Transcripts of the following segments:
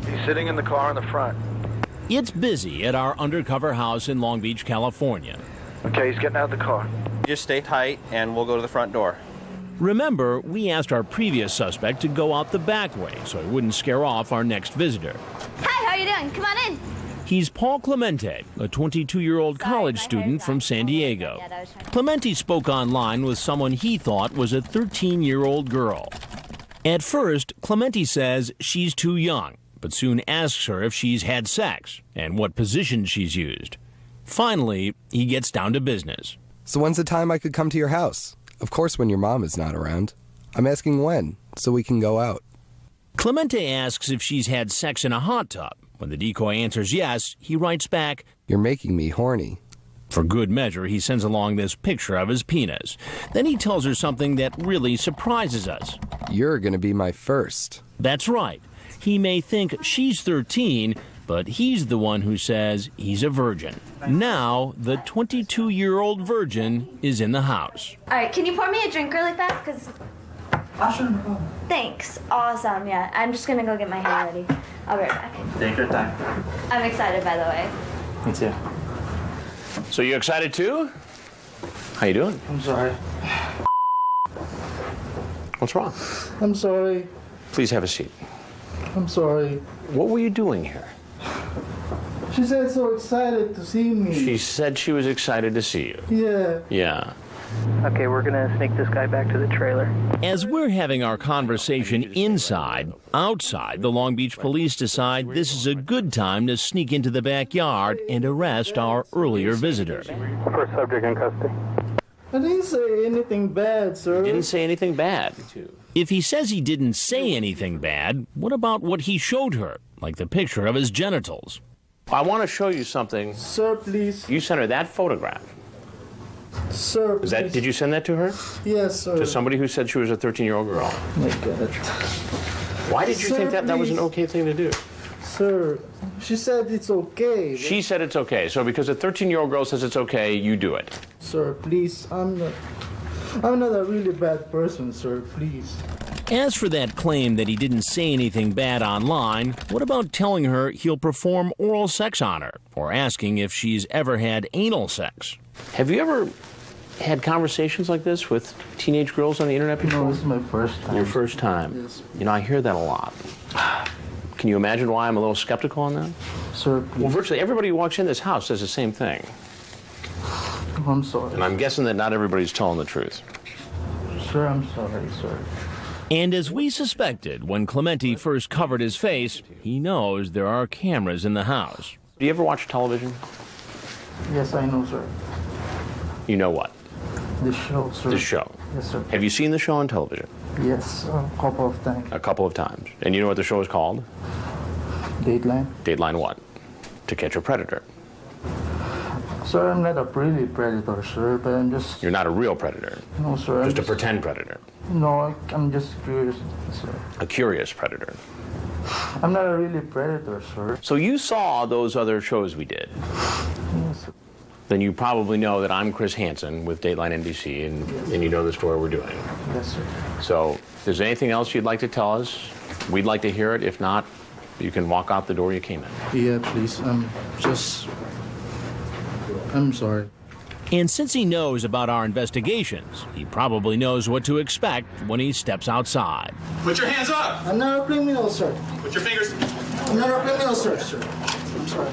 He's sitting in the car in the front. It's busy at our undercover house in Long Beach, California. Okay, he's getting out of the car. Just stay tight and we'll go to the front door. Remember, we asked our previous suspect to go out the back way so he wouldn't scare off our next visitor. Hi, how are you doing? Come on in. He's Paul Clemente, a 22-year-old college student from San Diego. Clemente spoke online with someone he thought was a 13-year-old girl. At first, Clemente says she's too young, but soon asks her if she's had sex and what position she's used. Finally, he gets down to business. So when's the time I could come to your house? Of course when your mom is not around. I'm asking when, so we can go out. Clemente asks if she's had sex in a hot tub. When the decoy answers yes, he writes back, "You're making me horny." For good measure, he sends along this picture of his penis. Then he tells her something that really surprises us. "You're gonna be my first." That's right. He may think she's 13, but he's the one who says he's a virgin. Now, the 22-year-old virgin is in the house. All right, can you pour me a drink really fast? Because... Thanks. Awesome, yeah. I'm just going to go get my hair ready. I'll be right back. Take your time. I'm excited, by the way. Me too. So you excited too? How you doing? I'm sorry. What's wrong? I'm sorry. Please have a seat. I'm sorry. What were you doing here? She said so excited to see me. She said she was excited to see you. Yeah. Yeah. Okay, we're gonna sneak this guy back to the trailer. As we're having our conversation inside, outside, the Long Beach police decide this is a good time to sneak into the backyard and arrest our earlier visitor. First subject in custody. I didn't say anything bad, sir. Didn't say anything bad. If he says he didn't say anything bad, what about what he showed her, like the picture of his genitals? I want to show you something. Sir, please. You sent her that photograph. Sir, please. Did you send that to her? Yes, sir. To somebody who said she was a 13-year-old girl. Oh my God. Why did you think that was an okay thing to do? Sir, she said it's okay. She said it's okay. So because a 13-year-old girl says it's okay, you do it. Sir, please. I'm not a really bad person, sir. Please. As for that claim that he didn't say anything bad online, what about telling her he'll perform oral sex on her or asking if she's ever had anal sex? Have you ever had conversations like this with teenage girls on the internet before? No, this is my first time. Your first time? Yes. You know, I hear that a lot. Can you imagine why I'm a little skeptical on that? Sir, please. Well, virtually everybody who walks in this house says the same thing. Oh, I'm sorry. And I'm guessing that not everybody's telling the truth. Sir, I'm sorry, sir. And as we suspected, when Clemente first covered his face, he knows there are cameras in the house. Do you ever watch television? Yes, I know, sir. You know what? The show, sir. The show. Yes, sir. Have you seen the show on television? Yes, a couple of times. A couple of times. And you know what the show is called? Dateline? Dateline what? To Catch a Predator. Sir, I'm not a really predator, sir, but I'm just... You're not a real predator. No, sir. Just a pretend predator. No, I'm just curious, sir. A curious predator. I'm not a really predator, sir. So you saw those other shows we did. Yes, sir. Then you probably know that I'm Chris Hansen with Dateline NBC, and you know the story we're doing. Yes, sir. So if there's anything else you'd like to tell us, we'd like to hear it. If not, you can walk out the door you came in. Yeah, please. I'm sorry. And since he knows about our investigations, he probably knows what to expect when he steps outside. Put your hands up! I'm not a criminal, sir. Put your fingers... I'm not a criminal, sir. I'm sorry.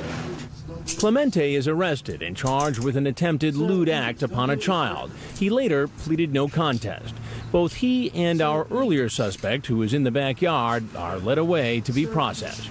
Clemente is arrested and charged with an attempted lewd act upon a child. He later pleaded no contest. Both he and our earlier suspect, who was in the backyard, are led away to be processed.